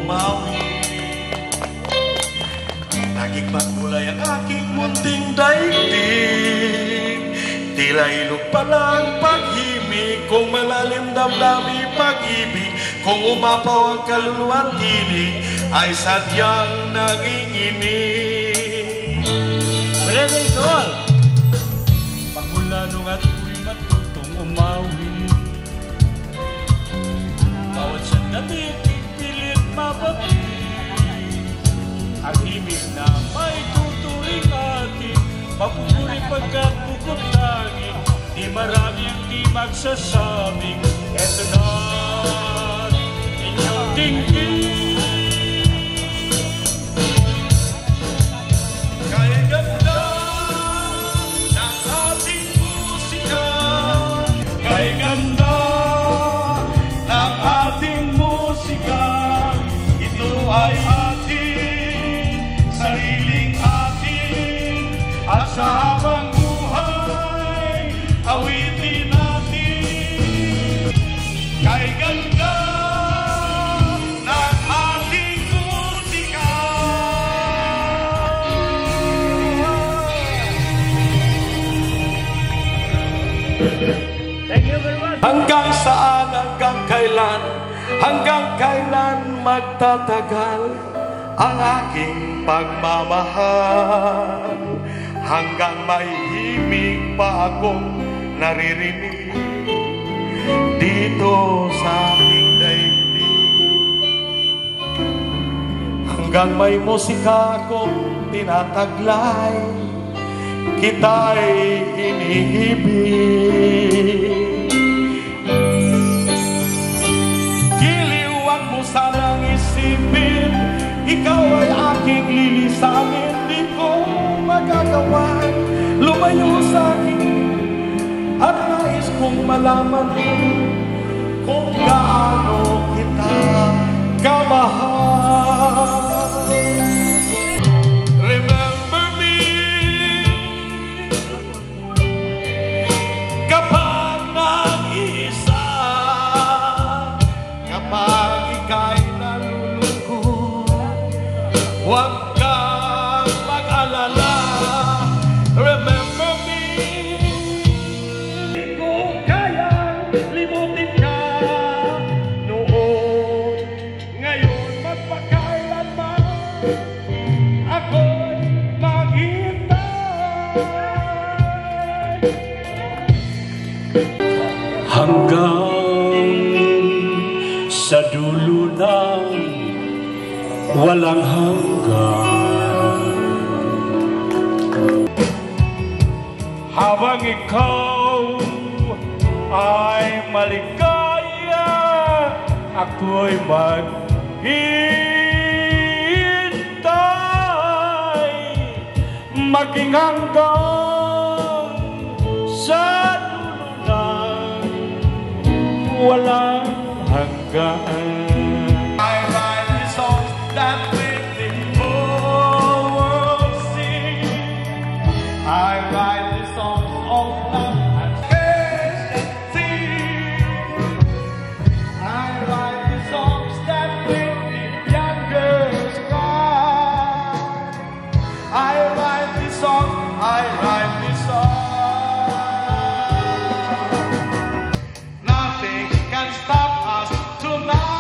umawi. Naging magmulay ang aking munting daigdig, tila ilog pala ang paghimig, kung malalim damdami pag-ibig, kung umapaw ang kaluluwang tinig, ay sadyang nanginginig. Brother Sol, pagmula nung at ko'y matutong umawi, bawat sandali pilit mabati, ang himig na may tuturing atin, mapupuri pagkat bukod langit, di marami ang di magsasabing, eto na inyong dinggin. Kay ganda ng ating musika, Kay ganda ng ating musika, ito ay ating sariling atin, at sa habang buhay, awitin natin. Kay ganda ng ating musika. Thank you very much. hanggang saan, hanggang kailan magtatagal ang aking pagmamahal, hanggang may himig pa akong naririnig dito sa aking daigdig, hanggang may musika akong tinataglay, kita'y iniibig. Giliwag mo sanang isipin, ikaw ay aking lilisanin, di ko magagawa lumayo sa akin, at nais kong malaman kung gaano kita kamahal. Remember me kapag nag-iisa, kapag ika'y nalulungkot, huwag kang mag-alala. Remember me. Di ko kayang limutin ka noon, ngayon magpakailanman ako'y maghintay. Hanggang sa dulo ng walang hanggan, habang ikaw ay maligaya, ako'y maghintay, maging hanggang sa dulo ng walang hanggan. I write these songs that make the whole world sing. I write these songs of love and faith and tears. I write these songs that make the youngest cry. I write these songs, I write these songs. Nothing can stop us tonight.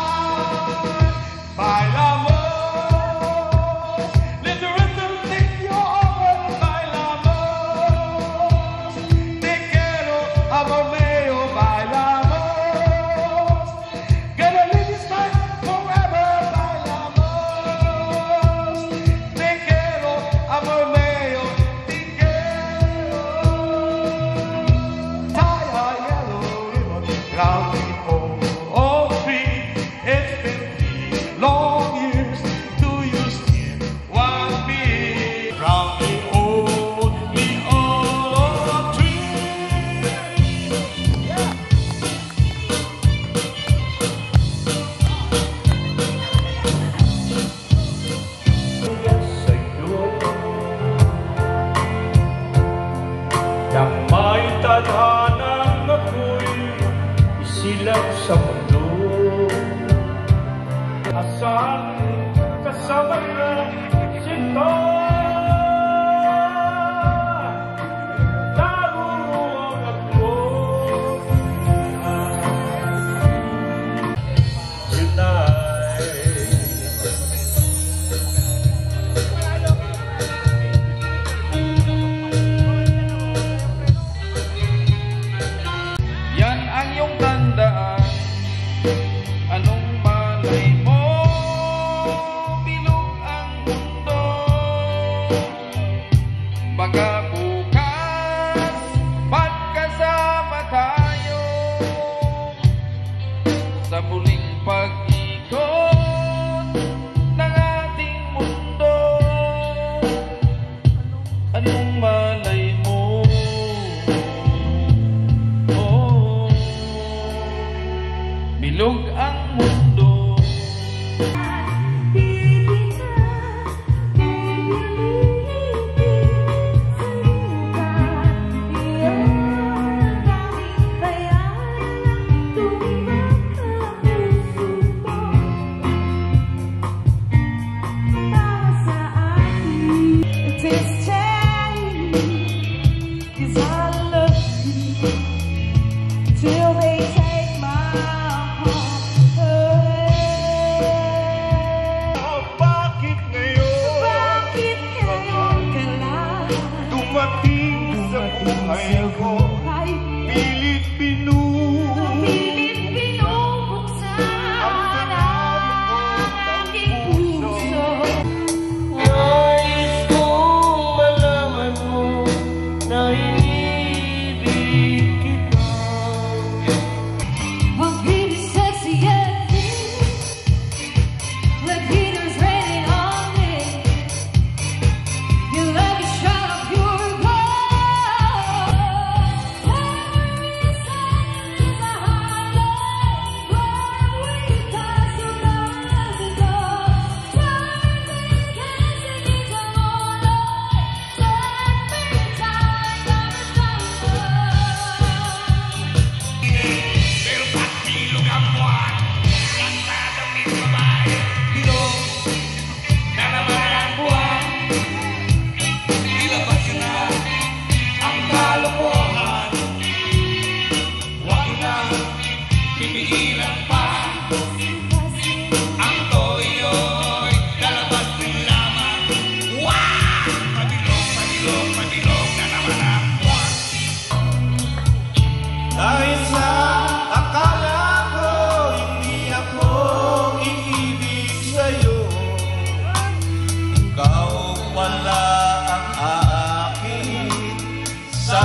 till they take my heart away. Bakit ngayon Bakit ngayon ka lang dumating sa buhay ko? ay Pilit binubuksan pilit binubuksan ang aking puso? Nais kong malaman mo na inibig kita. I'll be the sexiest thing, like heaters raining on me. Your love is shot of pure gold. Every sun is a highway where we pass around the door. Driving dancing is a moonlight, every time I'm Pero pagbilog ang buwan, nagdadamit babae. Bilog na naman ang buwan. Ilabas yun na ang kalokohan. Huwag na pipigilan pa. Ang toyo'y lalabas din lamang. Wow! Pabilog, pabilog, pabilog na naman ang buwan. Dahil sa akala ko hindi ako iibig sa'yo, ikaw pala ang aakin sa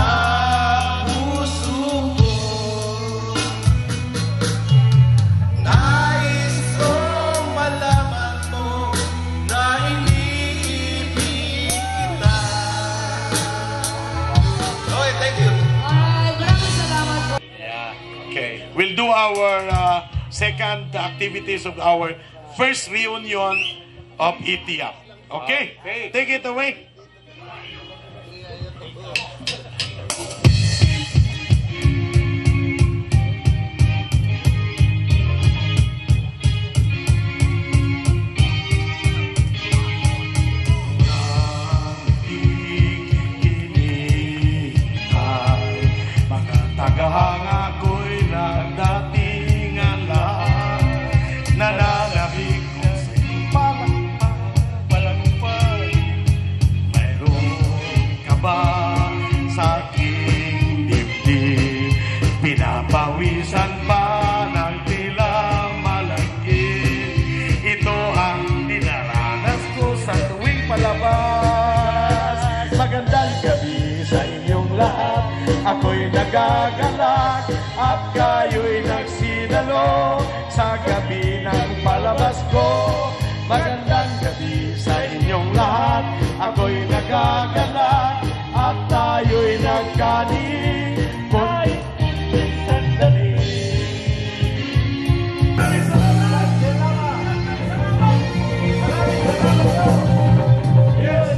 puso ko. Nais kong malaman mo na iniibig kita. Okay, thank you. Alright, maraming salamat po. Yeah. Okay. We'll do our second activities of our first reunion of ETIAP. Okay? Okay. Take it away. Mga tagahanga ko'y nagdating alam. Nananabik ko sa iyong palagpag. Mayroon ka ba sa aking dibdib? Pinapawisan ba ng tila malagkit? Ito ang dinaranas ko sa tuwing palabas. Magandang gabi sa inyong lahat. Ako'y nagagalak at kayo'y nagsidalo sa gabi ng palabas ko. Magandang gabi sa inyong lahat. Ako'y nagagalak at tayo'y nagkanin. Ay, sandali. Yes,